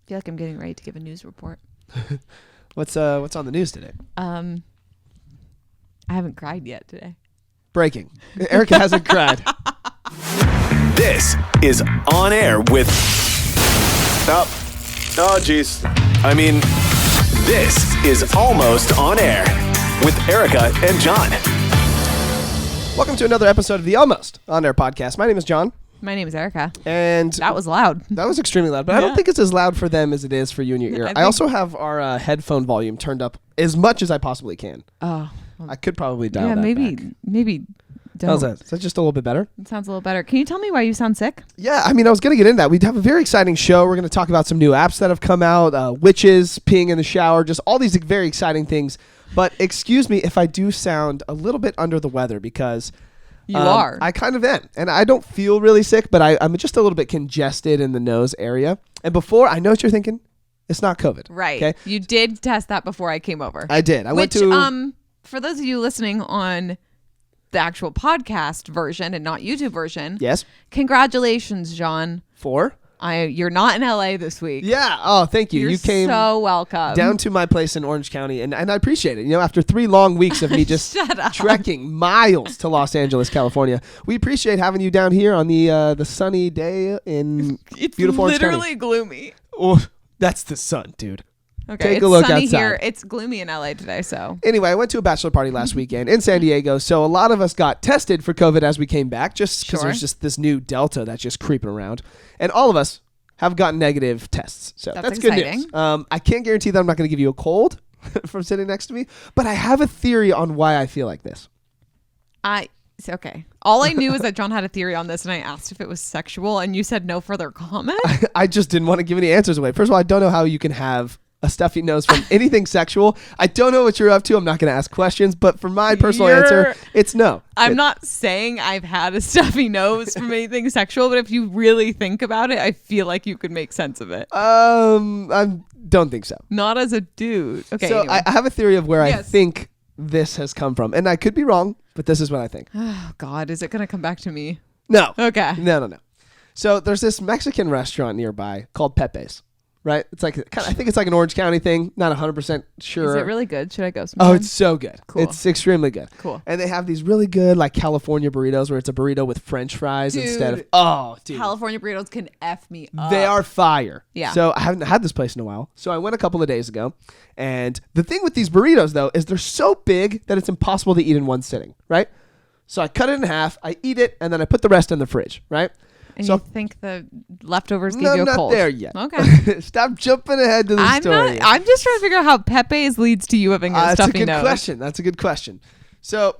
feel like I'm getting ready to give a news report. What's on the news today? I haven't cried yet today. Breaking. Erica hasn't cried. This is On Air with... Oh, geez. I mean, this is Almost On Air with Erica and John. Welcome to another episode of the Almost On Air podcast. My name is John. My name is Erica. And that was loud. That was extremely loud, but I don't think it's as loud for them as it is for you in your ear. I also have our headphone volume turned up as much as I possibly can. Oh. I could probably dial that back. Maybe don't. How's that? Is that just a little bit better? It sounds a little better. Can you tell me why you sound sick? Yeah, I mean, I was going to get into that. We have a very exciting show. We're going to talk about some new apps that have come out, witches, peeing in the shower, just all these very exciting things. But excuse me if I do sound a little bit under the weather because... You are. I kind of am. And I don't feel really sick, but I'm just a little bit congested in the nose area. And before, I know what you're thinking. It's not COVID. Right. Okay? You did test that before I came over. I did. I went to... For those of you listening on the actual podcast version and not YouTube version. Yes. Congratulations, John. For? You're not in LA this week. Yeah. Oh, thank you. You came so welcome down to my place in Orange County, and I appreciate it. You know, after 3 long weeks of me just trekking miles to Los Angeles, California, we appreciate having you down here on the sunny day in beautiful Orange County. It's literally gloomy. Oh, that's the sun, dude. Okay, Take a look sunny outside. here. It's gloomy in LA today, so. Anyway, I went to a bachelor party last weekend in San Diego, so a lot of us got tested for COVID as we came back, just because there's just this new Delta that's just creeping around. And all of us have gotten negative tests, so that's good news. I can't guarantee that I'm not going to give you a cold from sitting next to me, but I have a theory on why I feel like this. It's okay. All I knew is that John had a theory on this, and I asked if it was sexual, and you said no further comment. I just didn't want to give any answers away. First of all, I don't know how you can have a stuffy nose from anything sexual. I don't know what you're up to. I'm not going to ask questions, but for my personal answer, it's no. I'm not saying I've had a stuffy nose from anything sexual, but if you really think about it, I feel like you could make sense of it. I don't think so. Not as a dude. Okay. So anyway. I have a theory of where I think this has come from, and I could be wrong, but this is what I think. Oh God, is it going to come back to me? No. Okay. No. So there's this Mexican restaurant nearby called Pepe's. Right? It's like, I think it's like an Orange County thing. Not 100% sure. Is it really good? Should I go sometime? Oh, it's so good. Cool. It's extremely good. Cool. And they have these really good like California burritos where it's a burrito with French fries instead of... Oh, dude. California burritos can F me up. They are fire. Yeah. So I haven't had this place in a while. So I went a couple of days ago. And the thing with these burritos, though, is they're so big that it's impossible to eat in one sitting. Right? So I cut it in half. I eat it. And then I put the rest in the fridge. Right? And so you think the leftovers give no, you a I'm cold? not there yet. Okay. Stop jumping ahead to the story. I'm just trying to figure out how Pepe's leads to you having a stuffy nose. That's a good question. So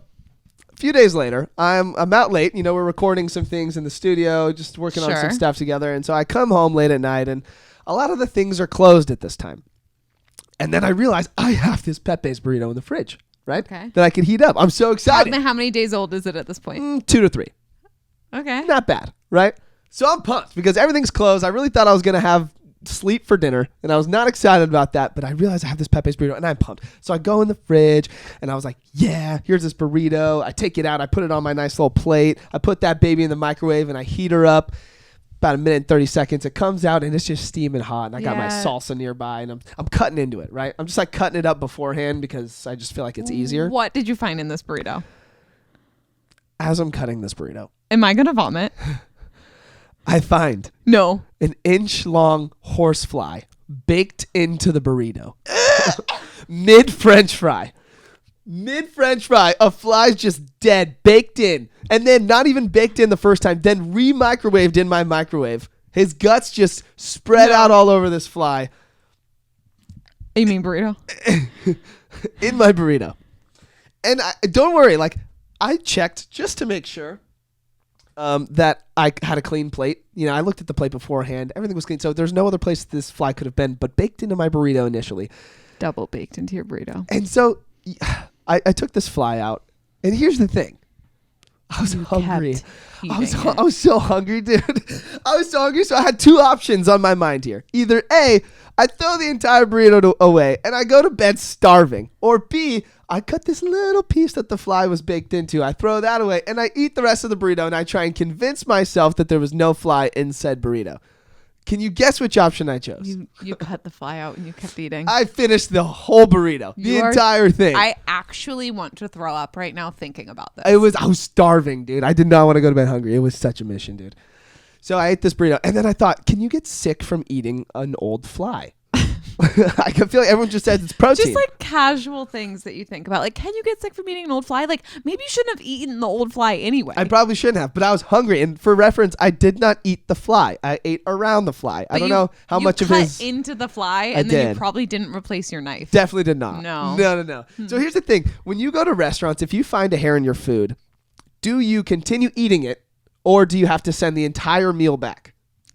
a few days later, I'm out late. You know, we're recording some things in the studio, just working on some stuff together. And so I come home late at night, and a lot of the things are closed at this time. And then I realize I have this Pepe's burrito in the fridge, right? Okay. That I could heat up. I'm so excited. How many days old is it at this point? 2 to 3. Okay. Not bad, right? So I'm pumped because everything's closed. I really thought I was going to have sleep for dinner, and I was not excited about that, but I realized I have this Pepe's burrito, and I'm pumped. So I go in the fridge, and I was like, yeah, here's this burrito. I take it out. I put it on my nice little plate. I put that baby in the microwave, and I heat her up. About 1 minute and 30 seconds. It comes out, and it's just steaming hot, and I got my salsa nearby, and I'm cutting into it, right? I'm just like cutting it up beforehand because I just feel like it's easier. What did you find in this burrito? As I'm cutting this burrito. Am I going to vomit? I find no an inch-long horsefly baked into the burrito. Mid French fry, a fly's just dead, baked in, and then not even baked in the first time, then re-microwaved in my microwave. His guts just spread out all over this fly. You mean burrito? In my burrito. And don't worry, like I checked just to make sure. That I had a clean plate. You know, I looked at the plate beforehand. Everything was clean. So there's no other place this fly could have been, but baked into my burrito initially. Double baked into your burrito. And so I took this fly out. And here's the thing. I was hungry. I was so hungry, dude. I was so hungry. So I had 2 options on my mind here. Either A, I throw the entire burrito away and I go to bed starving. Or B, I cut this little piece that the fly was baked into. I throw that away and I eat the rest of the burrito and I try and convince myself that there was no fly in said burrito. Can you guess which option I chose? You cut the fly out and you kept eating. I finished the whole burrito, the entire thing. I actually want to throw up right now thinking about this. I was starving, dude. I did not want to go to bed hungry. It was such a mission, dude. So I ate this burrito, and then I thought, can you get sick from eating an old fly? I can feel like everyone just says it's protein. Just like casual things that you think about. Like, can you get sick from eating an old fly? Like, maybe you shouldn't have eaten the old fly anyway. I probably shouldn't have, but I was hungry. And for reference, I did not eat the fly. I ate around the fly. I don't know how much of his... You cut into the fly, and then you probably didn't replace your knife. Definitely did not. No. So here's the thing. When you go to restaurants, if you find a hair in your food, do you continue eating it, or do you have to send the entire meal back?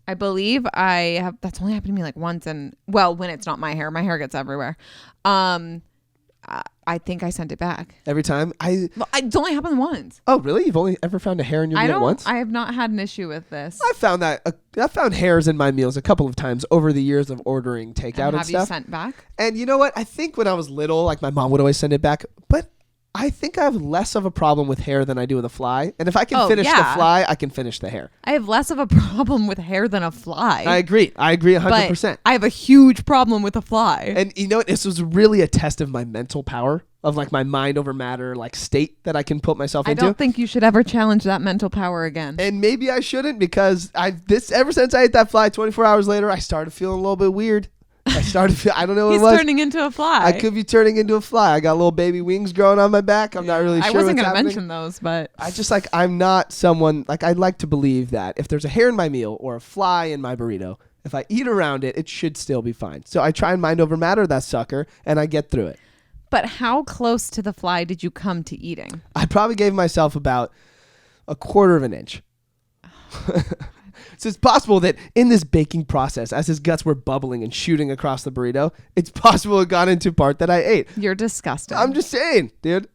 I believe that's only happened to me like once, and when it's not my hair gets everywhere. I think I sent it back Every time? it's only happened once. Oh, really? You've only ever found a hair in your meal once? I have not had an issue with this. I found hairs in my meals a couple of times over the years of ordering takeout and have stuff. You sent back? And you know what? I think when I was little, like my mom would always send it back, but I think I have less of a problem with hair than I do with a fly. And if I can finish the fly, I can finish the hair. I have less of a problem with hair than a fly. I agree 100%. But I have a huge problem with a fly. And you know what? This was really a test of my mental power, of like my mind over matter, like state that I can put myself into. I don't think you should ever challenge that mental power again. And maybe I shouldn't, because ever since I ate that fly, 24 hours later, I started feeling a little bit weird. I don't know what it was. He's turning into a fly. I could be turning into a fly. I got little baby wings growing on my back. I'm not really sure. I wasn't going to mention those, but I'm not someone, like, I'd like to believe that if there's a hair in my meal or a fly in my burrito, if I eat around it, it should still be fine. So I try and mind over matter that sucker, and I get through it. But how close to the fly did you come to eating? I probably gave myself about a quarter of an inch. So it's possible that in this baking process, as his guts were bubbling and shooting across the burrito, it's possible it got into part that I ate. You're disgusting. I'm just saying, dude.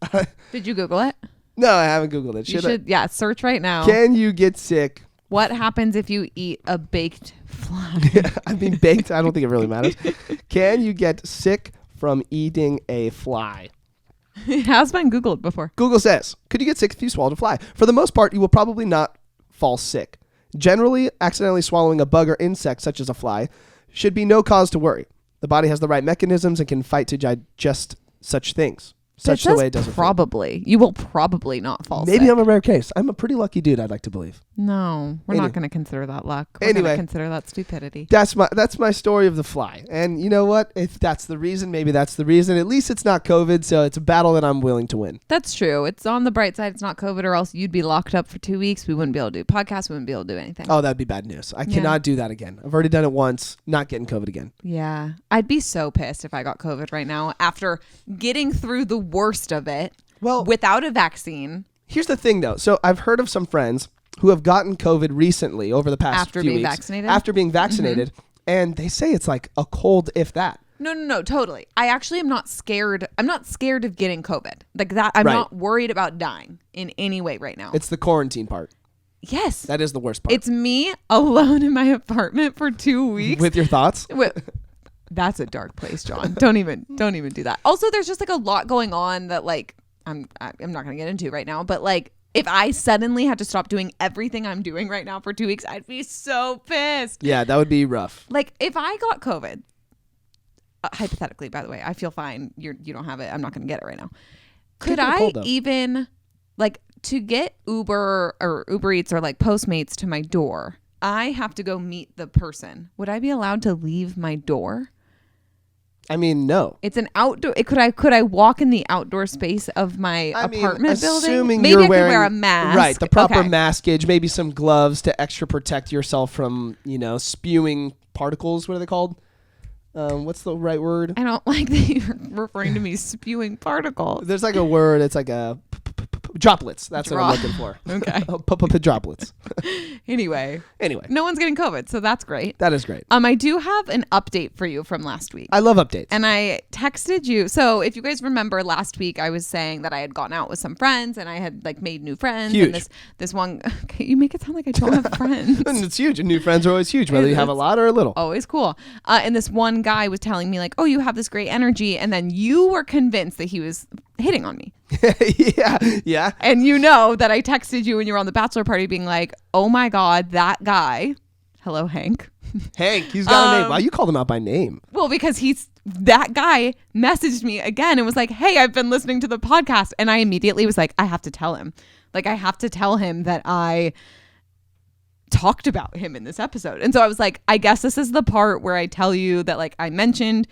Did you Google it? No, I haven't Googled it. You should, search right now. Can you get sick? What happens if you eat a baked fly? I mean, baked, I don't think it really matters. Can you get sick from eating a fly? It has been Googled before. Google says, could you get sick if you swallowed a fly? For the most part, you will probably not fall sick. Generally, accidentally swallowing a bug or insect, such as a fly, should be no cause to worry. The body has the right mechanisms and can fight to digest such things. Such the way it does it. Probably. You will probably not fall sick. Maybe I'm a rare case. I'm a pretty lucky dude, I'd like to believe. No, we're not going to consider that luck. We're going to consider that stupidity. That's my story of the fly. And you know what? If that's the reason, maybe that's the reason. At least it's not COVID, so it's a battle that I'm willing to win. That's true. It's on the bright side. It's not COVID, or else you'd be locked up for 2 weeks. We wouldn't be able to do podcasts. We wouldn't be able to do anything. Oh, that'd be bad news. I cannot do that again. I've already done it once. Not getting COVID again. Yeah. I'd be so pissed if I got COVID right now after getting through the worst of it. Well, without a vaccine. Here's the thing, though. So I've heard of some friends who have gotten COVID recently over the past few weeks. After being vaccinated. And they say it's like a cold, if that. No, totally. I actually am not scared. I'm not scared of getting COVID. Like that. I'm not worried about dying in any way right now. It's the quarantine part. Yes. That is the worst part. It's me alone in my apartment for 2 weeks. With your thoughts? That's a dark place, John. Don't even do that. Also, there's just like a lot going on that like I'm not going to get into right now, but like if I suddenly had to stop doing everything I'm doing right now for 2 weeks, I'd be so pissed. Yeah, that would be rough. Like if I got COVID, hypothetically, by the way, I feel fine. You don't have it. I'm not going to get it right now. Could I even like to get Uber or Uber Eats or like Postmates to my door? I have to go meet the person. Would I be allowed to leave my door? I mean, no. It's an outdoor. Could I walk in the outdoor space of my apartment building? Assuming maybe you're I wearing could wear a mask. Right, the proper maskage, maybe some gloves to extra protect yourself from, spewing particles. What are they called? What's the right word? I don't like that you're referring to me spewing particles. There's like a word. It's like a droplets. That's what I'm looking for. Okay. Droplets. Anyway. No one's getting COVID, so that's great. That is great. I do have an update for you from last week. I love updates. And I texted you. So if you guys remember last week, I was saying that I had gone out with some friends and I had like made new friends. Huge. And this one, okay, you make it sound like I don't have friends. And it's huge. And new friends are always huge, whether you have a lot or a little. Always cool. And this one guy was telling me like, oh, you have this great energy. And then you were convinced that he was hitting on me. Yeah. And you know that I texted you when you were on the bachelor party being like, oh my God, that guy, hello Hank, Hank, he's got a name. Why you called him out by name? Well, because that guy messaged me again and was like, hey, I've been listening to the podcast. And I immediately was like, I have to tell him. Like, I have to tell him that I talked about him in this episode. And so I was like, I guess this is the part where I tell you that, like, I mentioned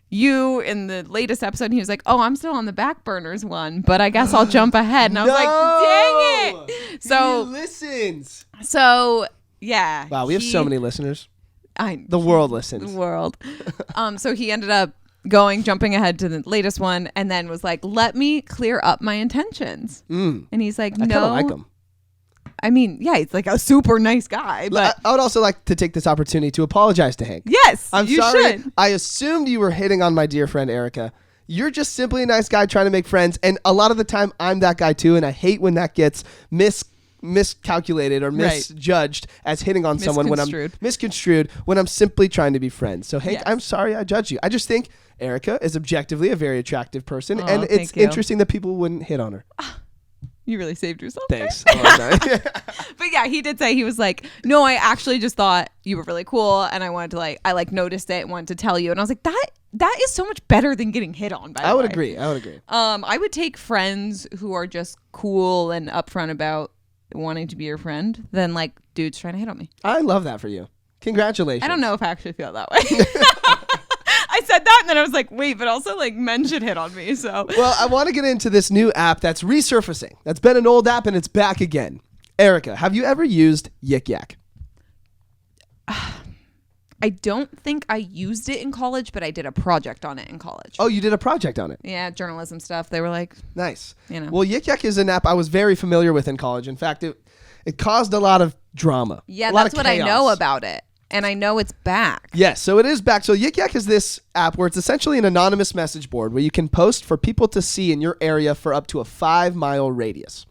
you in the latest episode. And he was like, oh, I'm still on the back burners one, but I guess I'll jump ahead. And I was like, dang it. So he listens. So yeah. Wow, we have so many listeners. The world listens. The world. So he ended up jumping ahead to the latest one, and then was like, let me clear up my intentions. And he's like, no. I kind of like him. I mean, yeah, he's like a super nice guy. But I would also like to take this opportunity to apologize to Hank. Yes, I'm you sorry. Should. I assumed you were hitting on my dear friend Erica. You're just simply a nice guy trying to make friends, and a lot of the time I'm that guy too, and I hate when that gets miscalculated or misjudged as hitting on someone when I'm misconstrued when I'm simply trying to be friends. So Hank, I'm sorry I judged you. I just think Erica is objectively a very attractive person, and it's interesting that people wouldn't hit on her. You really saved yourself. Thanks. But yeah, he did say, he was like, no, I actually just thought you were really cool, and I wanted to I noticed it and wanted to tell you. And I was like, that is so much better than getting hit on, by the way. I would agree. I would take friends who are just cool and upfront about wanting to be your friend than like dudes trying to hit on me. I love that for you. Congratulations. I don't know if I actually feel that way. I said that and then I was like, wait, but also like men should hit on me. So well, I want to get into this new app that's resurfacing. That's been an old app and it's back again. Erica, have you ever used Yik Yak? I don't think I used it in college, but I did a project on it in college. Oh, you did a project on it? Yeah, journalism stuff. They were like, nice. Well, Yik Yak is an app I was very familiar with in college. In fact, it caused a lot of drama. Yeah, that's what I know about it. And I know it's back. Yes, so it is back. So Yik Yak is this app where it's essentially an anonymous message board where you can post for people to see in your area for up to a 5-mile radius.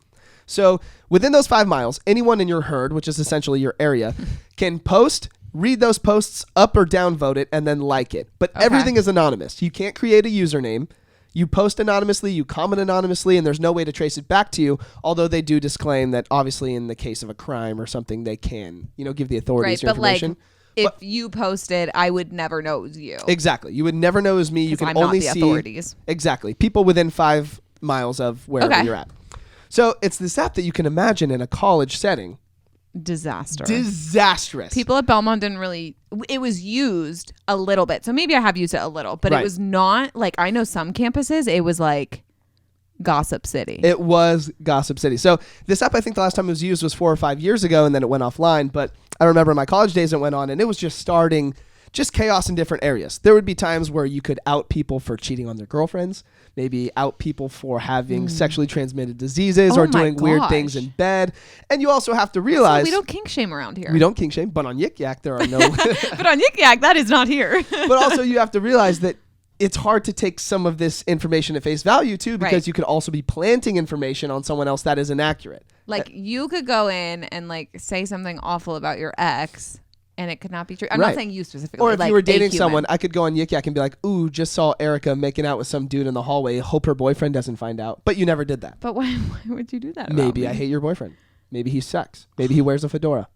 So within those 5 miles, anyone in your herd, which is essentially your area, can post, read those posts, up or down vote it, and then like it. But everything is anonymous. You can't create a username. You post anonymously, you comment anonymously, and there's no way to trace it back to you, although they do disclaim that obviously in the case of a crime or something, they can, give the authorities your information. If you posted, I would never know it was you. Exactly. You would never know it was me. You can only see authorities. Exactly. People within 5 miles of wherever you're at. So it's this app that you can imagine in a college setting. Disastrous. People at Belmont didn't really, it was used a little bit. So maybe I have used it a little, but it was not like, I know some campuses, it was like Gossip City. It was Gossip City. So this app, I think the last time it was used was 4 or 5 years ago, and then it went offline. But I remember in my college days it went on, and it was just starting chaos in different areas. There would be times where you could out people for cheating on their girlfriends, maybe out people for having sexually transmitted diseases or doing weird things in bed. And you also have to realize... So we don't kink shame around here. We don't kink shame, but on Yik Yak there are no... But on Yik Yak, that is not here. But also you have to realize that it's hard to take some of this information at face value too, because you could also be planting information on someone else that is inaccurate. Like you could go in and like say something awful about your ex and it could not be true. I'm not saying you specifically. Or if you were dating someone, I could go on Yik Yak and be like, ooh, just saw Erica making out with some dude in the hallway. Hope her boyfriend doesn't find out. But you never did that. But why would you do that? Maybe I hate your boyfriend. Maybe he sucks. Maybe he wears a fedora.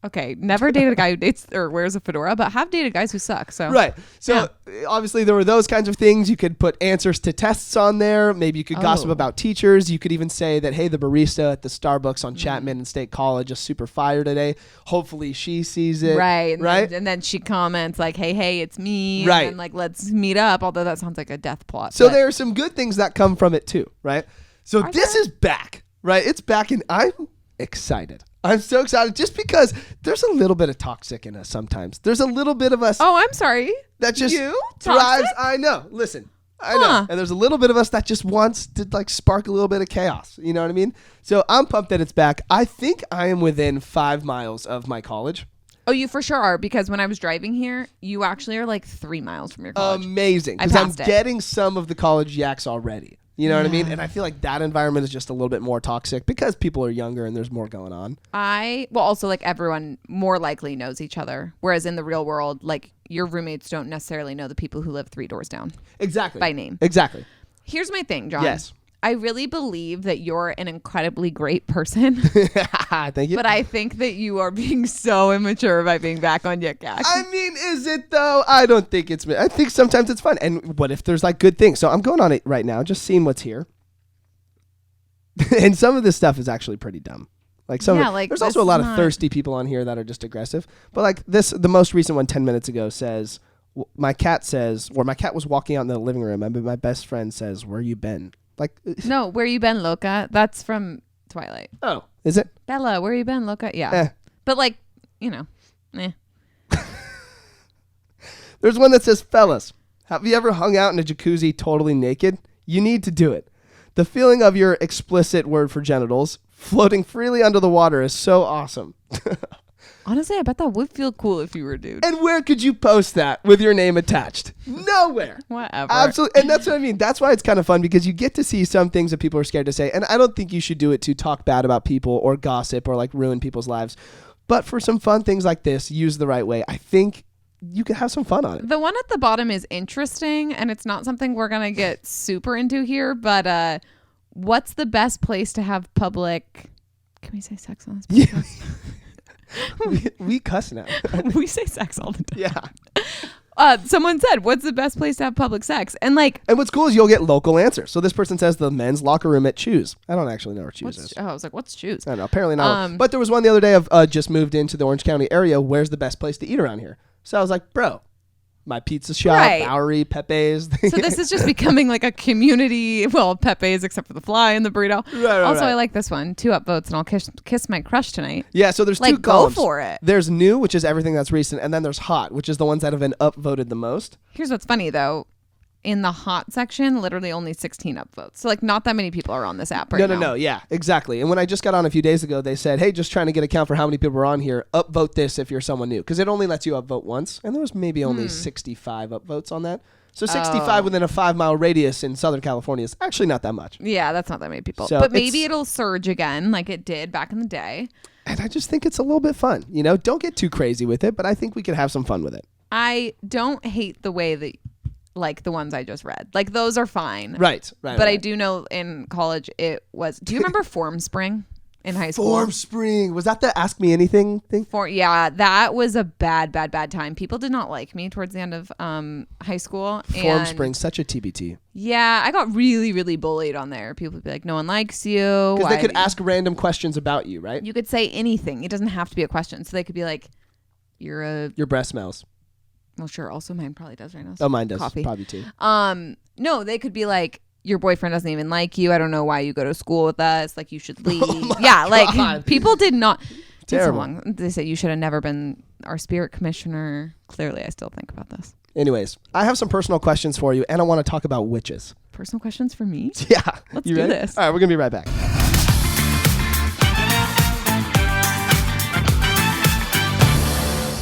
Okay, never dated a guy who dates or wears a fedora, but have dated guys who suck. So So obviously there were those kinds of things. You could put answers to tests on there. Maybe you could gossip about teachers. You could even say that, hey, the barista at the Starbucks on Chapman and State College is super fire today. Hopefully she sees it. Right. And then she comments like, hey, it's me. Right. And like, let's meet up. Although that sounds like a death plot. So there are some good things that come from it too, right? So this is back, right? It's back and I'm excited. I'm so excited just because there's a little bit of toxic in us sometimes. There's a little bit of us. Oh, I'm sorry. That just thrives. I know. Listen, I know. And there's a little bit of us that just wants to like spark a little bit of chaos. You know what I mean? So I'm pumped that it's back. I think I am within 5 miles of my college. Oh, you for sure are, because when I was driving here, you actually are like 3 miles from your college. Amazing. Because I'm getting some of the college yaks already. You know what I mean? And I feel like that environment is just a little bit more toxic because people are younger and there's more going on. Also like everyone more likely knows each other. Whereas in the real world, like your roommates don't necessarily know the people who live 3 doors down. Exactly. By name. Exactly. Here's my thing, John. Yes. I really believe that you're an incredibly great person. Thank you. But I think that you are being so immature by being back on Yik Yak. I mean, is it though? I don't think it's. I think sometimes it's fun. And what if there's like good things? So I'm going on it right now, just seeing what's here. And some of this stuff is actually pretty dumb. Like there's also a lot of thirsty people on here that are just aggressive. But like the most recent one 10 minutes ago says, my cat was walking out in the living room. My best friend says, "Where you been?" Like, no, where you been, Loca? That's from Twilight. Oh, is it? Bella, where you been, Loca? Yeah. But like, There's one that says, "Fellas, have you ever hung out in a jacuzzi totally naked? You need to do it. The feeling of your explicit word for genitals floating freely under the water is so awesome." Honestly, I bet that would feel cool if you were a dude. And where could you post that with your name attached? Nowhere. Whatever. Absolutely. And that's what I mean. That's why it's kind of fun, because you get to see some things that people are scared to say. And I don't think you should do it to talk bad about people or gossip or like ruin people's lives. But for some fun things like this, use the right way. I think you can have some fun on it. The one at the bottom is interesting, and it's not something we're going to get super into here, but what's the best place to have public... Can we say sex on this podcast? Yeah. we cuss now. We say sex all the time. Yeah. Someone said, what's the best place to have public sex? And what's cool is you'll get local answers. So this person says the men's locker room at Choose. I don't actually know where Choose is. Oh, I was like, what's Choose? I don't know. Apparently not. But there was one the other day of just moved into the Orange County area. Where's the best place to eat around here? So I was like, bro, my pizza shop, Right. Bowery, Pepe's. So this is just becoming like a community. Well, Pepe's except for the fly and the burrito. Right, also, right. I like this one. 2 upvotes and I'll kiss my crush tonight. Yeah, so there's Like, two columns. go for it. There's new, which is everything that's recent, and then there's hot, which is the ones that have been upvoted the most. Here's what's funny though. In the hot section, literally only 16 upvotes. So like not that many people are on this app right now. No. Yeah, exactly. And when I just got on a few days ago, they said, hey, just trying to get a count for how many people are on here. Upvote this if you're someone new. Because it only lets you upvote once. And there was maybe only 65 upvotes on that. So 65 within a 5-mile radius in Southern California is actually not that much. Yeah, that's not that many people. So but maybe it'll surge again like it did back in the day. And I just think it's a little bit fun. You know, don't get too crazy with it, but I think we can have some fun with it. I don't hate the way that like the ones I just read. Like those are fine. Right. But I do know in college it was... Do you remember Form Spring in high school? Form Spring. Was that the Ask Me Anything thing? Yeah, that was a bad time. People did not like me towards the end of high school. Form Spring, such a TBT. Yeah, I got really, really bullied on there. People would be like, no one likes you. Because they could ask random questions about you, right? You could say anything. It doesn't have to be a question. So they could be like, your breath smells. Well, sure. Also, mine probably does right now. Oh, mine does. Coffee. Probably too. No, they could be like, your boyfriend doesn't even like you. I don't know why you go to school with us. Like, you should leave. God. Like, people did not. Terrible. So long. They say you should have never been our spirit commissioner. Clearly, I still think about this. Anyways, I have some personal questions for you, and I want to talk about witches. Personal questions for me? Yeah. Let's you do ready? this. All right, we're going to be right back.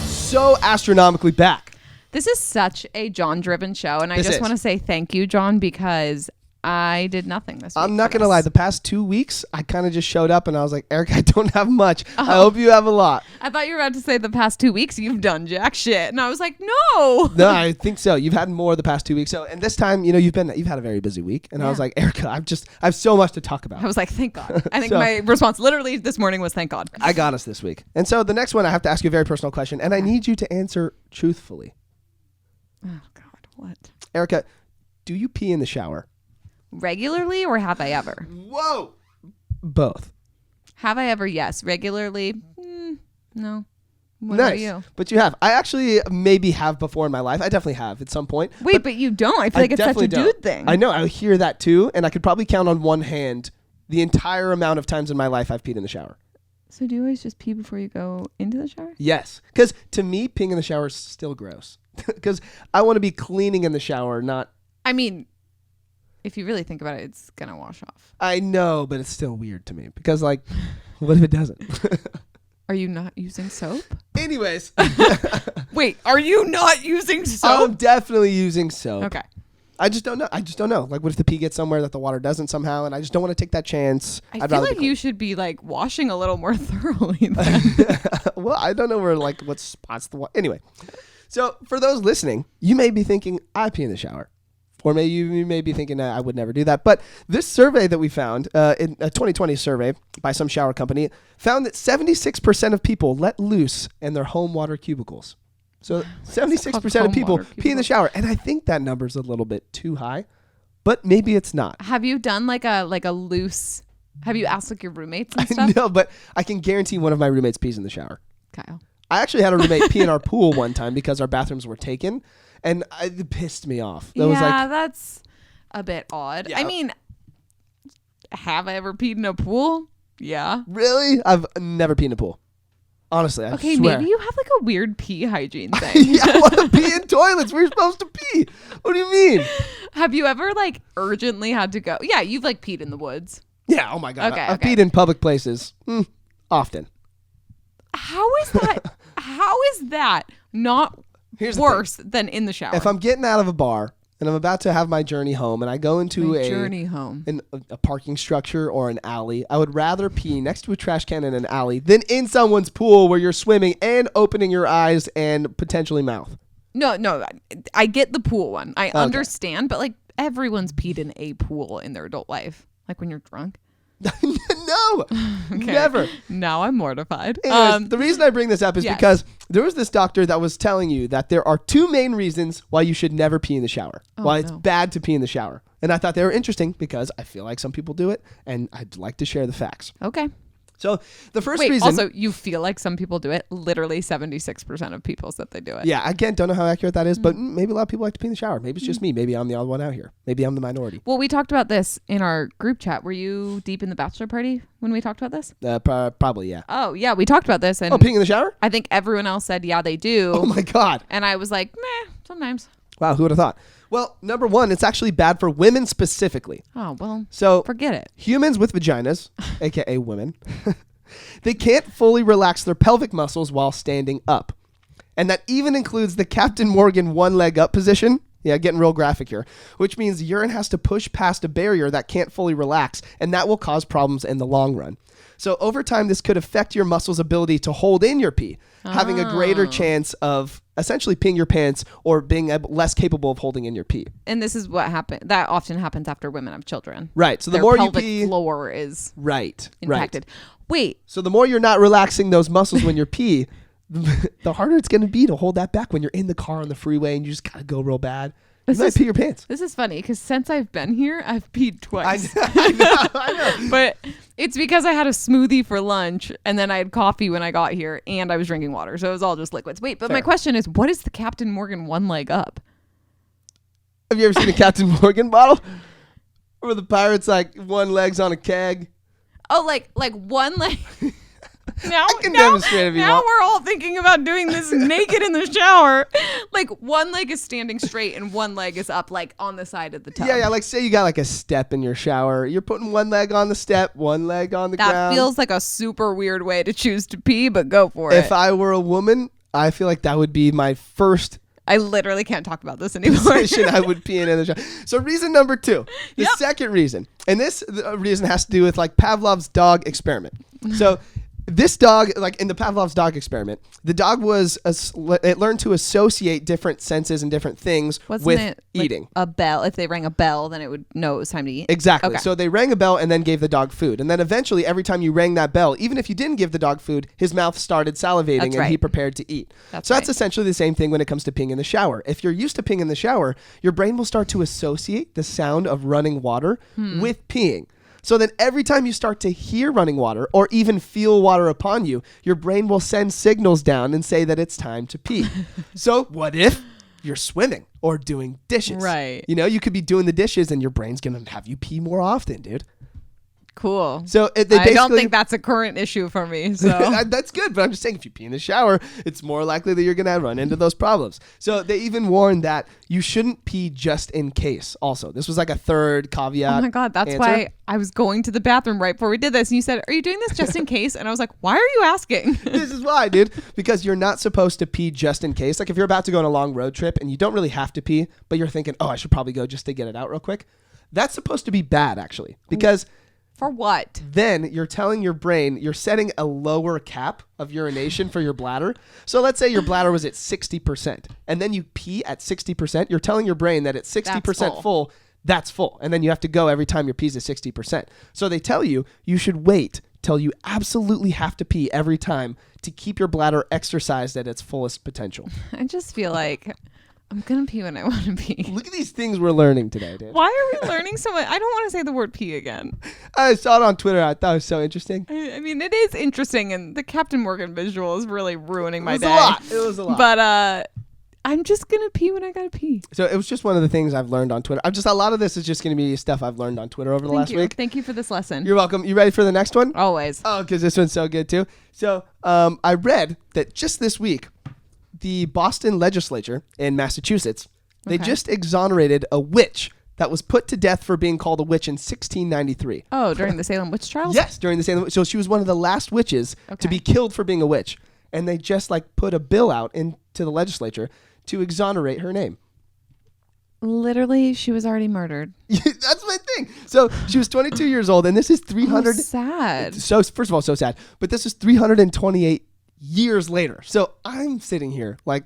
So astronomically back. This is such a John-driven show, and I just want to say thank you, John, because I did nothing this week. I'm not going to lie. The past 2 weeks, I kind of just showed up, and I was like, Eric, I don't have much. I hope you have a lot. I thought you were about to say the past 2 weeks you've done jack shit, and I was like, no. No, I think so. You've had more the past 2 weeks. So, and this time, you know, you've had a very busy week, and I was like, Erica, I have so much to talk about. I was like, thank God. I think my response literally this morning was thank God. I got us this week. And so the next one, I have to ask you a very personal question, and I need you to answer truthfully. Oh, God, what? Erica, do you pee in the shower? Regularly, or have I ever? Whoa. Both. Have I ever? Yes. Regularly? No. What nice. about you? But you have. I actually maybe have before in my life. I definitely have at some point. Wait, but you don't. I feel like it's such a dude thing. I know. I hear that too. And I could probably count on one hand the entire amount of times in my life I've peed in the shower. So do you always just pee before you go into the shower? Yes. Because to me, peeing in the shower is still gross. Because I want to be cleaning in the shower, not... I mean... If you really think about it, it's going to wash off. I know, but it's still weird to me. Because, like, what if it doesn't? Are you not using soap? Anyways. Wait, are you not using soap? I'm definitely using soap. Okay. I just don't know. Like, what if the pee gets somewhere that the water doesn't somehow? And I just don't want to take that chance. I feel like you should be, like, washing a little more thoroughly then. Well, I don't know what spots the water. Anyway. So, for those listening, you may be thinking, I pee in the shower. Or maybe you may be thinking, I would never do that. But this survey that we found, in a 2020 survey by some shower company, found that 76% of people let loose in their home water cubicles. So 76% of people pee in the shower. And I think that number's a little bit too high, but maybe it's not. Have you done like a loose, have you asked like your roommates and stuff? No, but I can guarantee one of my roommates pees in the shower. Kyle. I actually had a roommate pee in our pool one time because our bathrooms were taken. And it pissed me off. That's a bit odd. Yeah. I mean, have I ever peed in a pool? Yeah. Really? I've never peed in a pool. Honestly, I swear. Maybe you have like a weird pee hygiene thing. Yeah, I want to pee in toilets. We're supposed to pee. What do you mean? Have you ever like urgently had to go? Yeah, you've like peed in the woods. Yeah, oh my God. I've peed in public places often. How is that? How is that not worse than in the shower? If I'm getting out of a bar and I'm about to have my journey home and I go into a parking structure or an alley, I would rather pee next to a trash can in an alley than in someone's pool where you're swimming and opening your eyes and potentially mouth. No, I get the pool one. I understand, but like everyone's peed in a pool in their adult life. Like when you're drunk. No, never. Now I'm mortified. Anyways, the reason I bring this up is because there was this doctor that was telling you that there are two main reasons why you should never pee in the shower. Why it's bad to pee in the shower. And I thought they were interesting because I feel like some people do it and I'd like to share the facts. Okay. So the first reason... Also, you feel like some people do it. Literally 76% of people said they do it. Yeah, again, don't know how accurate that is, but maybe a lot of people like to pee in the shower. Maybe it's just me. Maybe I'm the odd one out here. Maybe I'm the minority. Well, we talked about this in our group chat. Were you deep in the bachelor party when we talked about this? Probably, yeah. Oh, yeah, we talked about this. And peeing in the shower? I think everyone else said, yeah, they do. Oh, my God. And I was like, meh, sometimes. Wow, who would have thought? Well, number one, it's actually bad for women specifically. Oh, well, so forget it. Humans with vaginas, a.k.a. women... They can't fully relax their pelvic muscles while standing up. And that even includes the Captain Morgan one leg up position. Yeah, getting real graphic here. Which means urine has to push past a barrier that can't fully relax, and that will cause problems in the long run. So over time, this could affect your muscles' ability to hold in your pee, having a greater chance of essentially peeing your pants or being less capable of holding in your pee. And this is what happens. That often happens after women have children. Right. So the Their more you pelvic pee, floor is impacted. Wait. So the more you're not relaxing those muscles when you're pee, the harder it's going to be to hold that back when you're in the car on the freeway and you just got to go real bad. You might pee your pants. This is funny because since I've been here, I've peed twice. I know. But it's because I had a smoothie for lunch and then I had coffee when I got here and I was drinking water. So it was all just liquids. Wait, but Fair. My question is, what is the Captain Morgan one leg up? Have you ever seen a Captain Morgan bottle? Where the pirate's like one leg's on a keg? Oh, like one leg. Now, I can demonstrate if you want. We're all thinking about doing this naked in the shower. Like one leg is standing straight and one leg is up like on the side of the tub. Yeah. Like say you got like a step in your shower. You're putting one leg on the step, one leg on the ground. That feels like a super weird way to choose to pee, but go for it. If I were a woman, I feel like that would be my first I literally can't talk about this anymore. position I would pee in the shower. So reason number two, the second reason, and this reason has to do with like Pavlov's dog experiment. So this dog, like in the Pavlov's dog experiment, the dog it learned to associate different senses and different things with it eating. Like a bell. If they rang a bell, then it would know it was time to eat. Exactly. Okay. So they rang a bell and then gave the dog food. And then eventually, every time you rang that bell, even if you didn't give the dog food, his mouth started salivating and he prepared to eat. That's essentially the same thing when it comes to peeing in the shower. If you're used to peeing in the shower, your brain will start to associate the sound of running water with peeing. So then every time you start to hear running water or even feel water upon you, your brain will send signals down and say that it's time to pee. So what if you're swimming or doing dishes? Right. You know, you could be doing the dishes and your brain's going to have you pee more often, dude. Cool. So I don't think that's a current issue for me. So that's good, but I'm just saying if you pee in the shower, it's more likely that you're going to run into those problems. So they even warn that you shouldn't pee just in case. Also, this was like a third caveat. Oh my God, that's why I was going to the bathroom right before we did this, and you said, "Are you doing this just in case?" And I was like, "Why are you asking?" This is why, dude. Because you're not supposed to pee just in case. Like if you're about to go on a long road trip and you don't really have to pee, but you're thinking, "Oh, I should probably go just to get it out real quick." That's supposed to be bad, actually, because For what? Then you're telling your brain, you're setting a lower cap of urination for your bladder. So let's say your bladder was at 60%, and then you pee at 60%. You're telling your brain that at 60% full, that's full. And then you have to go every time your pee's at 60%. So they tell you should wait till you absolutely have to pee every time to keep your bladder exercised at its fullest potential. I just feel like I'm going to pee when I want to pee. Look at these things we're learning today, dude. Why are we learning so much? I don't want to say the word pee again. I saw it on Twitter. I thought it was so interesting. I mean, it is interesting, and the Captain Morgan visual is really ruining my day. It was a lot. But I'm just going to pee when I got to pee. So it was just one of the things I've learned on Twitter. A lot of this is just going to be stuff I've learned on Twitter over the last week. Thank you for this lesson. You're welcome. You ready for the next one? Always. Oh, because this one's so good too. So I read that just this week, the Boston legislature in Massachusetts, they just exonerated a witch that was put to death for being called a witch in 1693. Oh, during the Salem witch trials? Yes, during the Salem. So she was one of the last witches to be killed for being a witch. And they just put a bill out into the legislature to exonerate her name. Literally, she was already murdered. That's my thing. So she was 22 years old, and this is 300. Sad. So first of all, so sad. But this is 328 years later. So I'm sitting here like,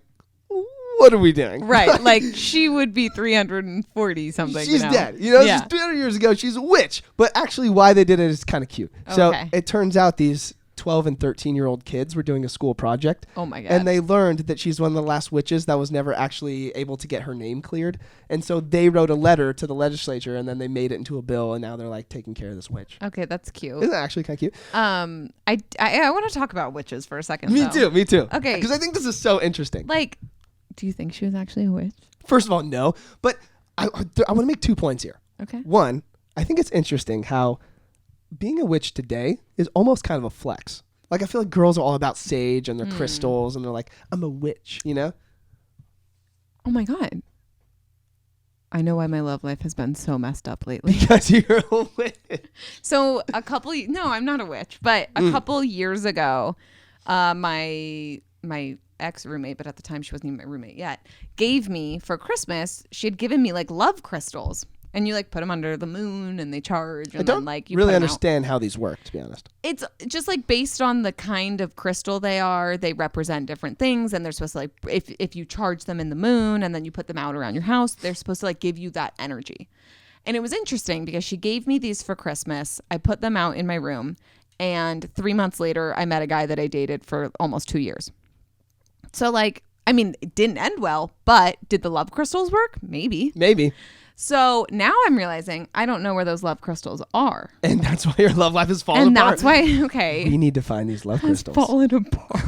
what are we doing? Right. Like she would be 340 something. She's dead. This is 300 years ago. She's a witch. But actually why they did it is kind of cute. Okay. So it turns out these 12 and 13-year-old kids were doing a school project. Oh my God. And they learned that she's one of the last witches that was never actually able to get her name cleared. And so they wrote a letter to the legislature, and then they made it into a bill, and now they're taking care of this witch. Okay, that's cute. Isn't that actually kind of cute? I want to talk about witches for a second. Me too. Okay. Because I think this is so interesting. Do you think she was actually a witch? First of all, no. But I want to make 2 points here. Okay. One, I think it's interesting how being a witch today is almost kind of a flex. I feel like girls are all about sage and their crystals, and they're like, I'm a witch, Oh my God. I know why my love life has been so messed up lately. Because you're a witch. So no, I'm not a witch, but a couple years ago, my ex-roommate, but at the time she wasn't even my roommate yet, gave me for Christmas, she had given me love crystals. And you put them under the moon and they charge. And I don't then, you really understand how these work, to be honest. It's just based on the kind of crystal they are. They represent different things, and they're supposed to if you charge them in the moon and then you put them out around your house, they're supposed to give you that energy. And it was interesting because she gave me these for Christmas. I put them out in my room, and 3 months later, I met a guy that I dated for almost 2 years. So it didn't end well, but did the love crystals work? Maybe. So now I'm realizing I don't know where those love crystals are. And that's why your love life is falling apart. And that's why, okay. We need to find these love crystals. It's fallen apart.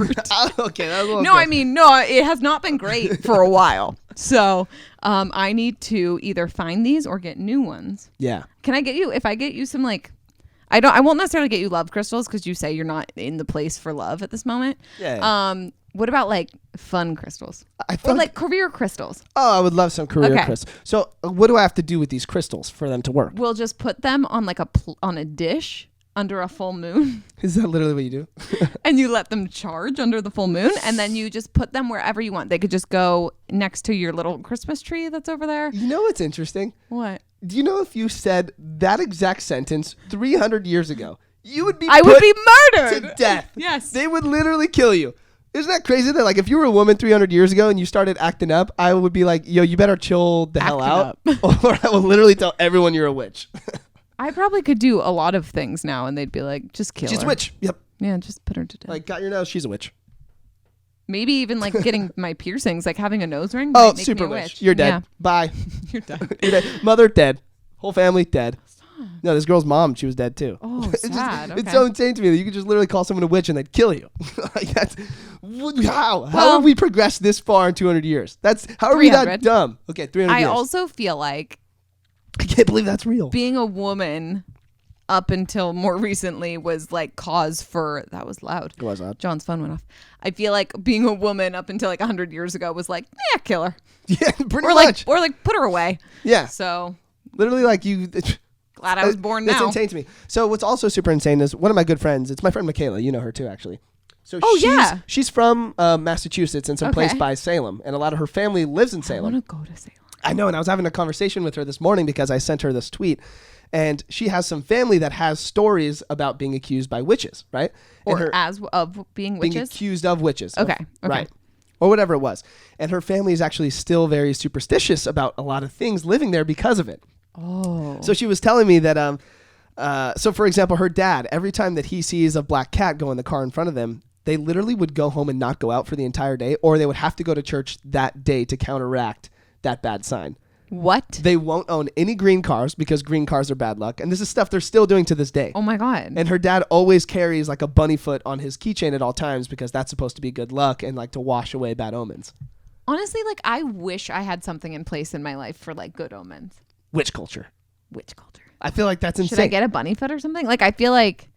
Okay, that's a little No, good. No, it has not been great for a while. So I need to either find these or get new ones. Yeah. Can I get you, if I get you some I won't necessarily get you love crystals because you say you're not in the place for love at this moment. Yeah. What about fun crystals? Or career crystals? Oh, I would love some career crystals. So what do I have to do with these crystals for them to work? We'll just put them on on a dish under a full moon. Is that literally what you do? And you let them charge under the full moon, and then you just put them wherever you want. They could just go next to your little Christmas tree that's over there. You know what's interesting? What? Do you know if you said that exact sentence 300 years ago, you would be murdered to death. Yes. They would literally kill you. Isn't that crazy that if you were a woman 300 years ago and you started acting up, I would be like, yo, you better chill the hell out or I will literally tell everyone you're a witch. I probably could do a lot of things now and they'd be like, just kill her. She's a witch. Yep. Yeah, just put her to death. Got your nose, she's a witch. Maybe even getting my piercings, having a nose ring. Oh, make super me a witch. You're dead. Yeah. Bye. You're dead. You're dead. Mother dead. Whole family dead. No, this girl's mom, she was dead too. Oh, sad. It's so insane to me that you could just literally call someone a witch and they'd kill you. How have we progressed this far in 200 years? How are we that dumb? Okay, 300 years. I also feel like I can't believe that's real. Being a woman up until more recently was cause for, that was loud. It was loud. John's phone went off. I feel like being a woman up until 100 years ago was kill her. Yeah, pretty much. Or put her away. Yeah. So. Literally you... Glad I was born now. That's insane to me. So what's also super insane is one of my good friends, it's my friend Michaela, you know her too actually. So she's from Massachusetts and some place by Salem, and a lot of her family lives in Salem. I want to go to Salem. I know, and I was having a conversation with her this morning because I sent her this tweet, and she has some family that has stories about being accused by witches, right? Or of being witches? Being accused of witches. Okay. Right. Or whatever it was. And her family is actually still very superstitious about a lot of things living there because of it. Oh. So she was telling me that, so for example, her dad, every time that he sees a black cat go in the car in front of them, they literally would go home and not go out for the entire day, or they would have to go to church that day to counteract that bad sign. What? They won't own any green cars because green cars are bad luck. And this is stuff they're still doing to this day. Oh my God. And her dad always carries like a bunny foot on his keychain at all times because that's supposed to be good luck and like to wash away bad omens. Honestly, like I wish I had something in place in my life for like good omens. Witch culture. I feel like that's insane. Should I get a bunny foot or something? Like I feel like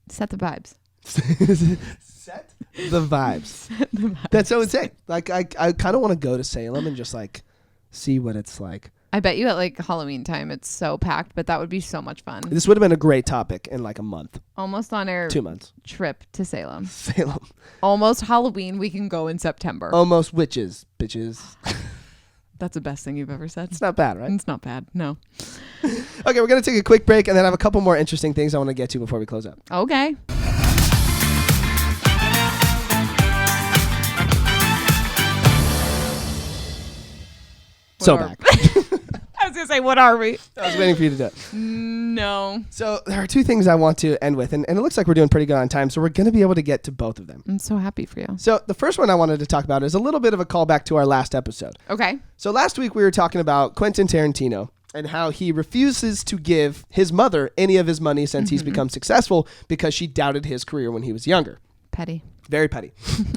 set the vibes. Set the vibes. That's so insane. Like I kind of want to go to Salem and just like see what it's like. I bet you at like Halloween time it's so packed, but that would be so much fun. This would have been a great topic in like a month. Almost on our 2 months trip to Salem. Almost Halloween, we can go in September. Almost witches, bitches. That's the best thing you've ever said. It's not bad, right? It's not bad. No. Okay, we're going to take a quick break and then I have a couple more interesting things I want to get to before we close up. Okay. So back. I was going to say, what are we? I was waiting for you to do it. No. So there are two things I want to end with, and it looks like we're doing pretty good on time, so we're going to be able to get to both of them. I'm so happy for you. So the first one I wanted to talk about is a little bit of a callback to our last episode. Okay. So last week we were talking about Quentin Tarantino and how he refuses to give his mother any of his money since he's become successful because she doubted his career when he was younger. Petty. Very petty.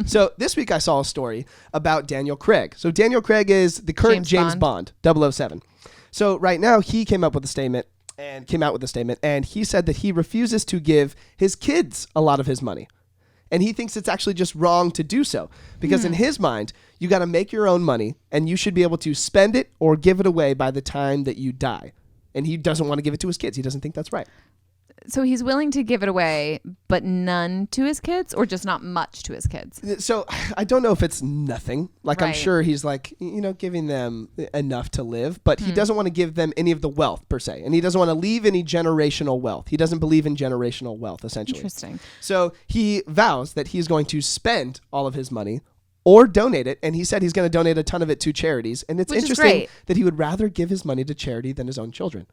So this week I saw a story about Daniel Craig. So Daniel Craig is the current James Bond, 007. So right now he came out with a statement and he said that he refuses to give his kids a lot of his money. And he thinks it's actually just wrong to do so because in his mind, you got to make your own money and you should be able to spend it or give it away by the time that you die. And he doesn't want to give it to his kids. He doesn't think that's right. So he's willing to give it away, but none to his kids, or just not much to his kids? So I don't know if it's nothing. Like, right. I'm sure he's like, giving them enough to live, but he doesn't want to give them any of the wealth per se. And he doesn't want to leave any generational wealth. He doesn't believe in generational wealth, essentially. Interesting. So he vows that he's going to spend all of his money or donate it. And he said he's going to donate a ton of it to charities. And it's interesting that he would rather give his money to charity than his own children.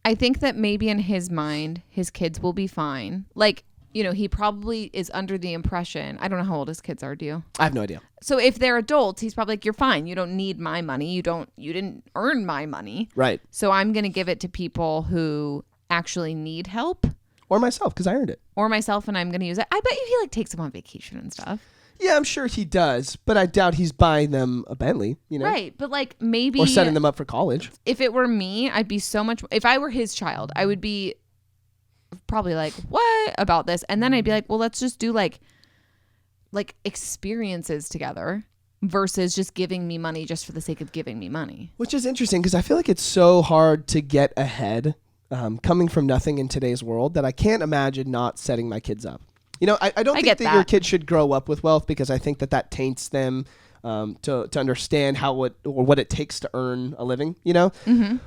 I think that maybe in his mind, his kids will be fine. Like, he probably is under the impression, I don't know how old his kids are, do you? I have no idea. So if they're adults, he's probably like, you're fine. You don't need my money. You didn't earn my money. Right. So I'm going to give it to people who actually need help. Or myself, because I earned it. Or myself, and I'm going to use it. I bet you he takes them on vacation and stuff. Yeah, I'm sure he does, but I doubt he's buying them a Bentley, Right, but maybe... Or setting them up for college. If it were me, I'd be so much... If I were his child, I would be probably like, what about this? And then I'd be like, well, let's just do like experiences together versus just giving me money just for the sake of giving me money. Which is interesting because I feel like it's so hard to get ahead coming from nothing in today's world that I can't imagine not setting my kids up. I don't think that your kids should grow up with wealth because I think that taints them to understand what it takes to earn a living, Mm-hmm.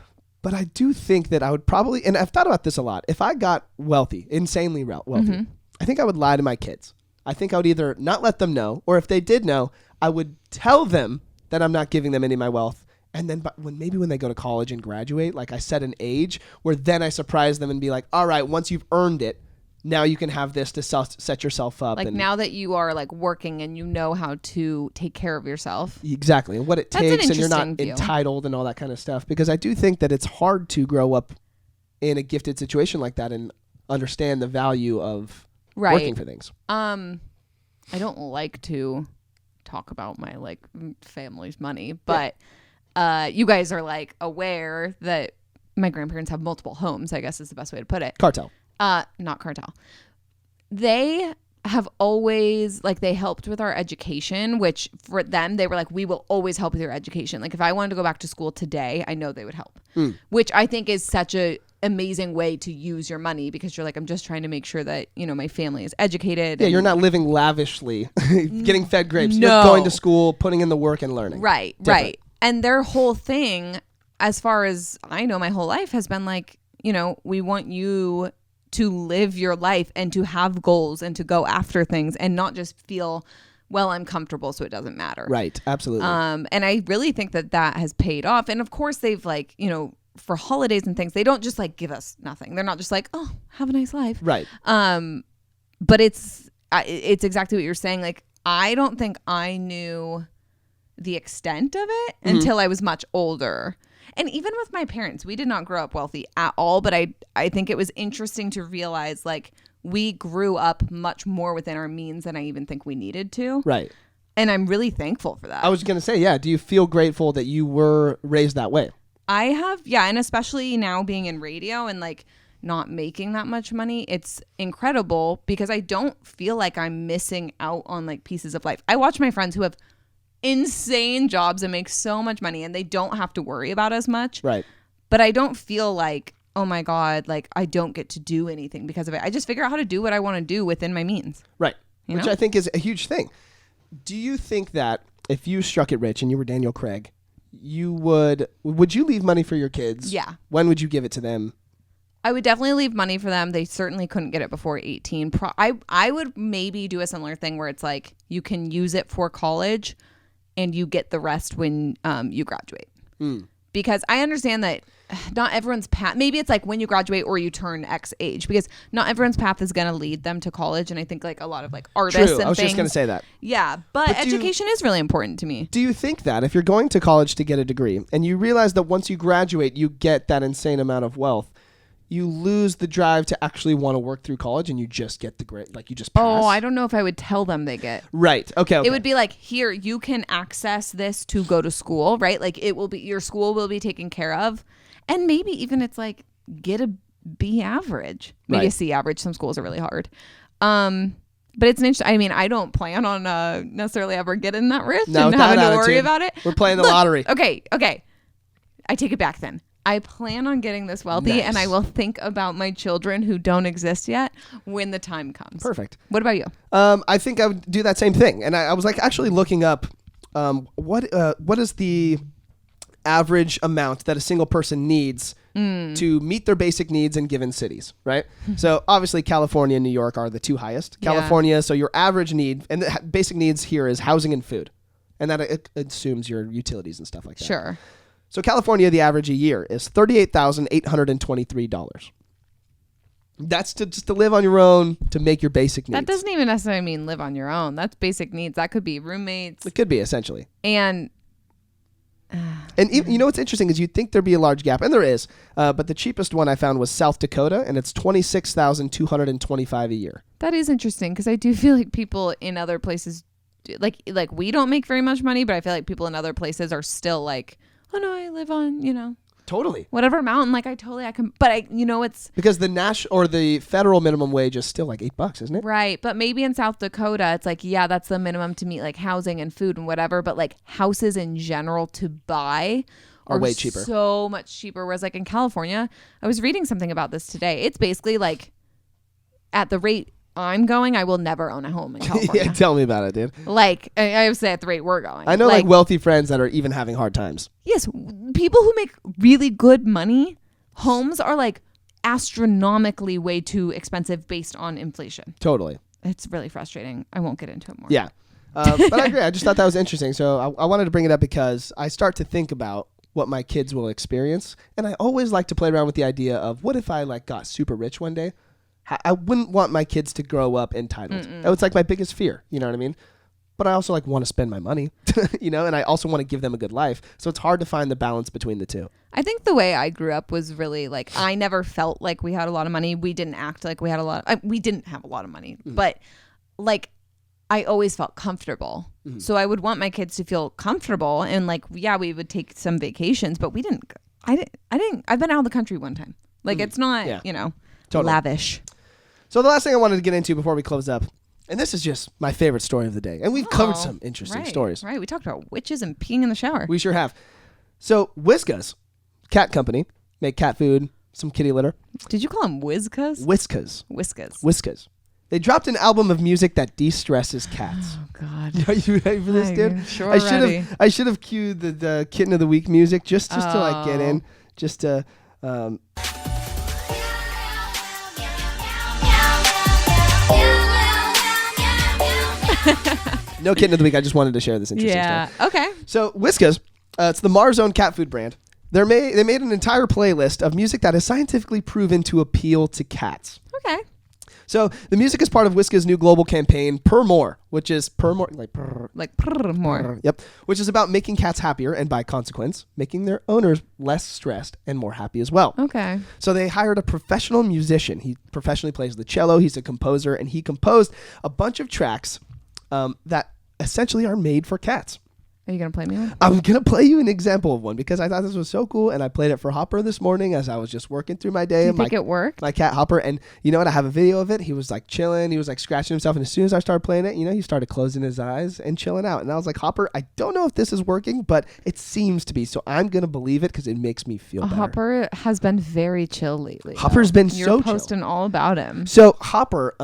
But I do think that I would probably, and I've thought about this a lot, if I got wealthy, insanely wealthy, I think I would lie to my kids. I think I would either not let them know, or if they did know, I would tell them that I'm not giving them any of my wealth. And then when they go to college and graduate, like I set an age where then I surprise them and be like, all right, once you've earned it, now you can have this to set yourself up. Like now that you are like working and you know how to take care of yourself. Exactly. And what it takes and you're not entitled and all that kind of stuff. Because I do think that it's hard to grow up in a gifted situation like that and understand the value of working for things. I don't like to talk about my family's money, but you guys are aware that my grandparents have multiple homes, I guess is the best way to put it. Cartel. Not cartel. They have always they helped with our education, which for them, they were like, we will always help with your education. Like if I wanted to go back to school today, I know they would help, which I think is such a amazing way to use your money because you're like, I'm just trying to make sure that, my family is educated. Yeah. You're not living lavishly, getting fed grapes. No. You're going to school, putting in the work and learning. Right. Different. Right. And their whole thing, as far as I know, my whole life has been like, you know, we want you to live your life and to have goals and to go after things and not just feel, well, I'm comfortable, so it doesn't matter. Right. Absolutely. And I really think that has paid off. And of course, they've like, you know, for holidays and things, they don't just like give us nothing. They're not just like, oh, have a nice life. Right. But it's exactly what you're saying. Like, I don't think I knew the extent of it until I was much older. And even with my parents, we did not grow up wealthy at all. But I think it was interesting to realize, like, we grew up much more within our means than I even think we needed to. Right. And I'm really thankful for that. I was going to say, yeah. Do you feel grateful that you were raised that way? I have, yeah. And especially now being in radio and like not making that much money, it's incredible because I don't feel like I'm missing out on like pieces of life. I watch my friends who have insane jobs and make so much money and they don't have to worry about as much. Right. But I don't feel like, oh my God, like I don't get to do anything because of it. I just figure out how to do what I want to do within my means. Right. Which I think is a huge thing. Do you think that if you struck it rich and you were Daniel Craig, would you leave money for your kids? Yeah. When would you give it to them? I would definitely leave money for them. They certainly couldn't get it before 18. I would maybe do a similar thing where it's like you can use it for college and you get the rest when you graduate. Because I understand that not everyone's path, maybe it's like when you graduate or you turn X age, because not everyone's path is going to lead them to college. And I think like a lot of like artists and things. I was just going to say that. Yeah. But education is really important to me. Do you think that if you're going to college to get a degree and you realize that once you graduate, you get that insane amount of wealth, you lose the drive to actually want to work through college and you just get the grade, like you just pass? Oh, I don't know if I would tell them they get. Right. Okay. It would be like, here, you can access this to go to school, right? Like it will be, your school will be taken care of. And maybe even it's like, get a B average, maybe a C average. Some schools are really hard. But it's an interesting, I mean, I don't plan on necessarily ever getting that rich and having to worry about it. We're playing the lottery. Okay. I take it back then. I plan on getting this wealthy and I will think about my children who don't exist yet when the time comes. Perfect. What about you? I think I would do that same thing. And I was like actually looking up what is the average amount that a single person needs to meet their basic needs in given cities, right? So obviously California and New York are the two highest. California, so your average need, and the basic needs here is housing and food. And that it assumes your utilities and stuff like that. Sure. So California, the average a year is $38,823. That's just to live on your own, to make your basic needs. That doesn't even necessarily mean live on your own. That's basic needs. That could be roommates. It could be, essentially. And even, you know what's interesting is you'd think there'd be a large gap, and there is, but the cheapest one I found was South Dakota, and it's $26,225 a year. That is interesting, because I do feel like people in other places, like we don't make very much money, but I feel like people in other places are still like, oh no, I live on, totally whatever mountain. Like I can, but it's because the federal minimum wage is still like $8, isn't it? Right. But maybe in South Dakota, it's like, yeah, that's the minimum to meet like housing and food and whatever. But like houses in general to buy are way cheaper, so much cheaper. Whereas like in California, I was reading something about this today. It's basically like at the rate I'm going, I will never own a home in California. Yeah, tell me about it, dude. Like, I would say at the rate we're going. I know like wealthy friends that are even having hard times. Yes. People who make really good money, homes are like astronomically way too expensive based on inflation. Totally. It's really frustrating. I won't get into it more. Yeah. But I agree. I just thought that was interesting. So I wanted to bring it up because I start to think about what my kids will experience. And I always like to play around with the idea of what if I like got super rich one day? I wouldn't want my kids to grow up entitled. It's like my biggest fear. You know what I mean? But I also like want to spend my money, and I also want to give them a good life. So it's hard to find the balance between the two. I think the way I grew up was really like, I never felt like we had a lot of money. We didn't act like we had we didn't have a lot of money, but like I always felt comfortable. So I would want my kids to feel comfortable and like, yeah, we would take some vacations, but I've been out of the country one time. Like it's not, totally lavish. So the last thing I wanted to get into before we close up, and this is just my favorite story of the day, and we've covered some interesting stories. Right, we talked about witches and peeing in the shower. We sure have. So Whiskas, cat company, make cat food, some kitty litter. Did you call them Whiskas? Whiskas. Whiskas. Whiskas. They dropped an album of music that de-stresses cats. Oh God! Are you ready for this, dude? Sure. I should have cued the Kitten of the Week music just to like get in, just to. No Kitten of the Week. I just wanted to share this interesting story. Yeah. Okay. So Whiskas, it's the Marzone cat food brand. They made an entire playlist of music that is scientifically proven to appeal to cats. Okay. So the music is part of Whiskas' new global campaign, Purr More, which is Purr More, like purr, more. Yep, which is about making cats happier and by consequence, making their owners less stressed and more happy as well. Okay. So they hired a professional musician. He professionally plays the cello. He's a composer, and he composed a bunch of tracks that essentially are made for cats. Are you going to play me one? I'm going to play you an example of one because I thought this was so cool, and I played it for Hopper this morning as I was just working through my day. Do you think it worked? My cat Hopper, and you know what? I have a video of it. He was like chilling. He was like scratching himself, and as soon as I started playing it, he started closing his eyes and chilling out. And I was like, Hopper, I don't know if this is working, but it seems to be. So I'm going to believe it because it makes me feel better. Hopper has been very chill lately. Hopper's been You're so posting chill. all about him. So Hopper,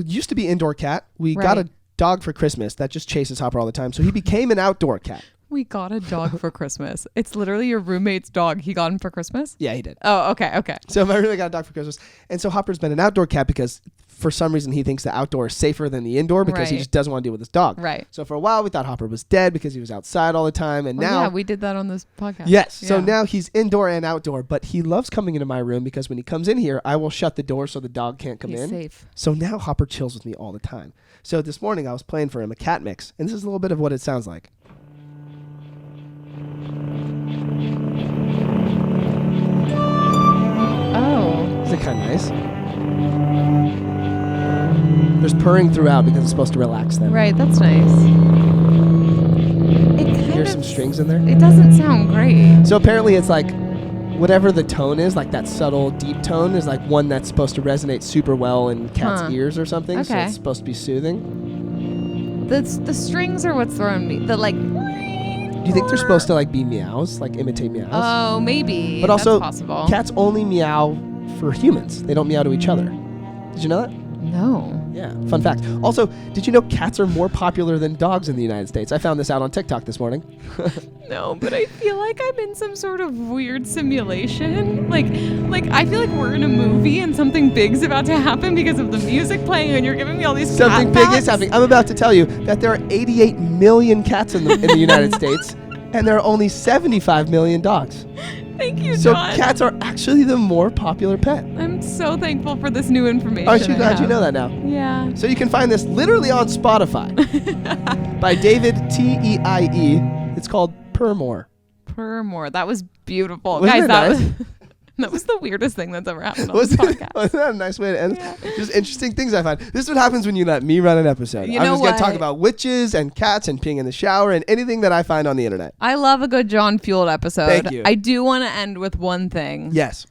used to be indoor cat. We got a dog for Christmas that just chases Hopper all the time. So he became an outdoor cat. We got a dog for Christmas. It's literally your roommate's dog. He got him for Christmas? Yeah, he did. Oh, okay. So my roommate got a dog for Christmas. And so Hopper's been an outdoor cat because for some reason he thinks the outdoor is safer than the indoor because he just doesn't want to deal with his dog. Right. So for a while we thought Hopper was dead because he was outside all the time. And now... Yeah, we did that on this podcast. Yes. Yeah. So now he's indoor and outdoor, but he loves coming into my room because when he comes in here, I will shut the door so the dog can't come in. He's safe. So now Hopper chills with me all the time. So this morning I was playing for him a cat mix, and this is a little bit of what it sounds like. Oh. Is it kind of nice? There's purring throughout because it's supposed to relax them. Right, that's nice. Here's some strings in there. It doesn't sound great. So apparently it's like whatever the tone is, like that subtle deep tone is like one that's supposed to resonate super well in cats' ears or something. Okay. So it's supposed to be soothing. The strings are what's throwing me. The like... Do you think they're supposed to like be meows, like imitate meows? Oh, maybe. But also, that's possible. Cats only meow for humans. They don't meow to each other. Did you know that? No. Yeah, fun fact. Also, did you know cats are more popular than dogs in the United States? I found this out on TikTok this morning. No, but I feel like I'm in some sort of weird simulation. Like I feel like we're in a movie and something big's about to happen because of the music playing and you're giving me all these Something cat big facts. is happening. I'm about to tell you that there are 88 million cats in the United States, and there are only 75 million dogs. Thank you, So John. cats are actually the more popular pet. I'm so thankful for this new information. Aren't you glad you know that now? Yeah. So you can find this literally on Spotify by David T-E-I-E. It's called Purr More. Purr more. That was beautiful. Wasn't Guys, it nice? that was the weirdest thing that's ever happened on this podcast. Wasn't that a nice way to end? Yeah. Just interesting things I find. This is what happens when you let me run an episode. I'm just going to talk about witches and cats and peeing in the shower and anything that I find on the internet. I love a good John Fueled episode. Thank you. I do want to end with one thing. Yes.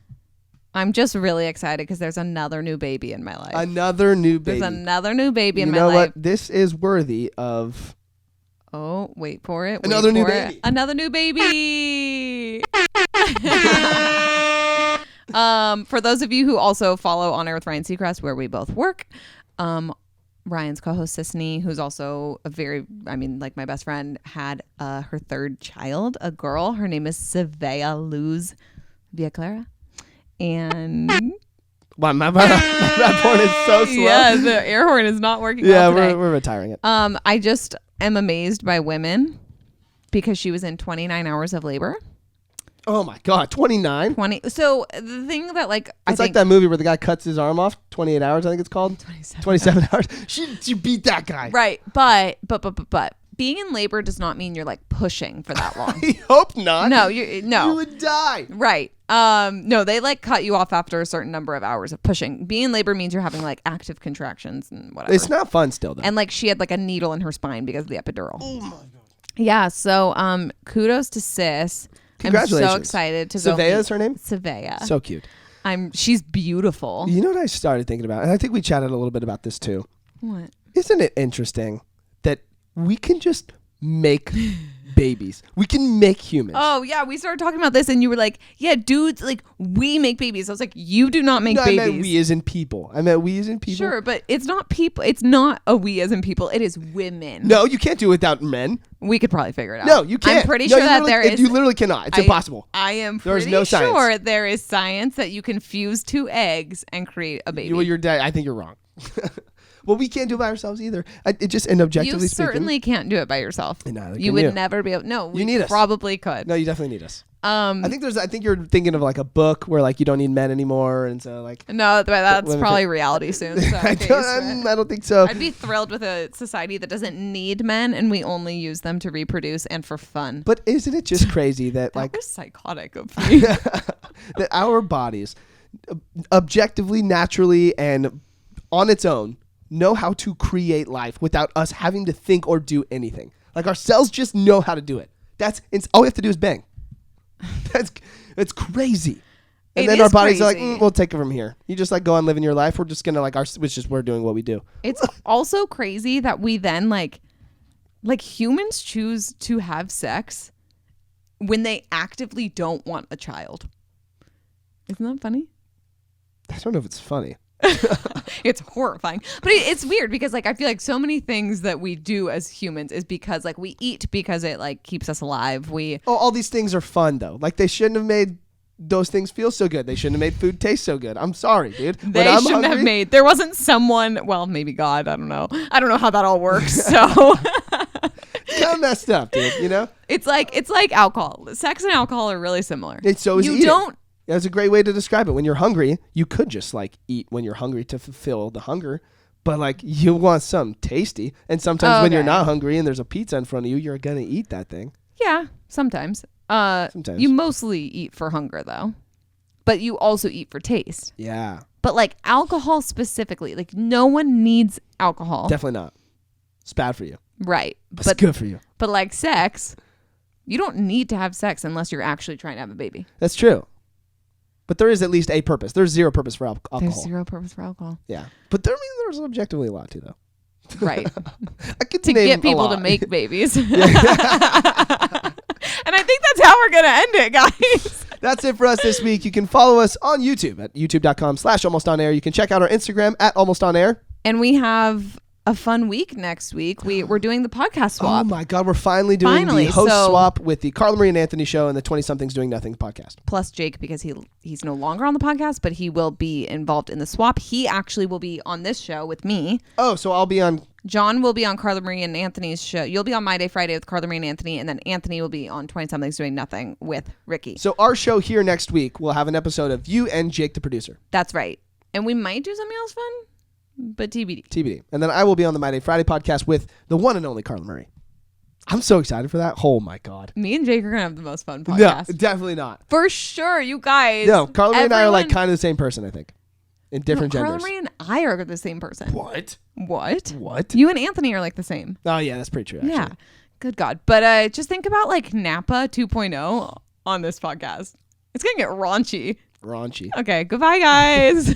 I'm just really excited because there's another new baby in my life. Another new baby. There's another new baby in my life. You know what? This is worthy of... Oh, wait for it. Another new baby. Another new baby. For those of you who also follow On Air with Ryan Seacrest, where we both work, Ryan's co-host Sisney, who's also like my best friend, had her third child, a girl. Her name is Savea Luz Villaclara. And... Wow, my rap horn is so slow. Yeah, the air horn is not working well today. Yeah, we're retiring it. I just am amazed by women because she was in 29 hours of labor. Oh my God, 29? 20. So the thing that like... It's like that movie where the guy cuts his arm off, 28 hours I think it's called. 27 hours. She beat that guy. Right, but being in labor does not mean you're like pushing for that long. I hope not. No. You would die. Right. No, they like cut you off after a certain number of hours of pushing. Being in labor means you're having like active contractions and whatever. It's not fun still though. And like she had like a needle in her spine because of the epidural. Oh my God. Yeah, so kudos to Sis. Congratulations. I'm so excited to go. Savea is her name? Savea. So cute. She's beautiful. You know what I started thinking about? And I think we chatted a little bit about this too. What? Isn't it interesting that we can just make babies. We can make humans. Oh yeah, we started talking about this, and you were like, "Yeah, dudes, like we make babies." I was like, "You do not make babies." I meant we as in people. Sure, but it's not people. It's not a we as in people. It is women. No, you can't do it without men. We could probably figure it out. No, you can't. I'm pretty sure that there is. You literally cannot. It's impossible. I am There's pretty no science. sure there is science that you can fuse 2 eggs and create a baby. You're dead. I think you're wrong. Well, we can't do it by ourselves either. Objectively you speaking, certainly can't do it by yourself. You would never be able. No, you need us. Probably could. No, you definitely need us. I think you're thinking of like a book where like you don't need men anymore, and so like. No, that's probably reality soon. So I don't think so. I'd be thrilled with a society that doesn't need men, and we only use them to reproduce and for fun. But isn't it just crazy that like was psychotic of me that our bodies, objectively, naturally, and on its own, know how to create life without us having to think or do anything. Like our cells just know how to do it. All we have to do is bang. That's crazy. And then our bodies are like, we'll take it from here. You just like go on living your life. We're just gonna we're doing what we do. It's also crazy that we then like humans choose to have sex when they actively don't want a child. Isn't that funny? I don't know if it's funny. It's horrifying, but it's weird because like I feel like so many things that we do as humans is because like we eat because it like keeps us alive. All these things are fun though. Like they shouldn't have made those things feel so good. They shouldn't have made food taste so good. I'm sorry, dude. They shouldn't have made. There wasn't someone. Well, maybe God. I don't know how that all works. So it's kind of messed up, dude. You know, it's like alcohol. Sex and alcohol are really similar. So is eating. That's a great way to describe it. When you're hungry, you could just like eat when you're hungry to fulfill the hunger. But like you want something tasty. And sometimes when you're not hungry and there's a pizza in front of you, you're going to eat that thing. Yeah, sometimes. You mostly eat for hunger though. But you also eat for taste. Yeah. But like alcohol specifically, like no one needs alcohol. Definitely not. It's bad for you. Right. But it's good for you. But like sex, you don't need to have sex unless you're actually trying to have a baby. That's true. But there is at least a purpose. There's zero purpose for alcohol. There's zero purpose for alcohol. Yeah. But there's objectively a lot too, though. Right. to get people to make babies. And I think that's how we're going to end it, guys. That's it for us this week. You can follow us on YouTube at youtube.com/almostonair. You can check out our Instagram at almostonair. And we have a fun week next week. We're doing the podcast swap. Oh my God, we're finally doing the host swap with the Carla Marie and Anthony show and the 20-somethings doing nothing podcast. Plus Jake, because he's no longer on the podcast, but he will be involved in the swap. He actually will be on this show with me. Oh, so I'll be on... John will be on Carla Marie and Anthony's show. You'll be on My Day Friday with Carla Marie and Anthony, and then Anthony will be on 20-somethings doing nothing with Ricky. So our show here next week will have an episode of you and Jake, the producer. That's right. And we might do something else fun. But TBD. And then I will be on the My Day Friday podcast with the one and only Carla Marie. I'm so excited for that. Oh my God. Me and Jake are going to have the most fun podcast. No, definitely not. For sure, you guys. No, Carla Marie and I are like kind of the same person, I think. In different genders. Carla Marie and I are the same person. What? You and Anthony are like the same. Oh yeah, that's pretty true, actually. Yeah. Good God. But just think about like Napa 2.0 on this podcast. It's going to get raunchy. Raunchy. Okay. Goodbye, guys.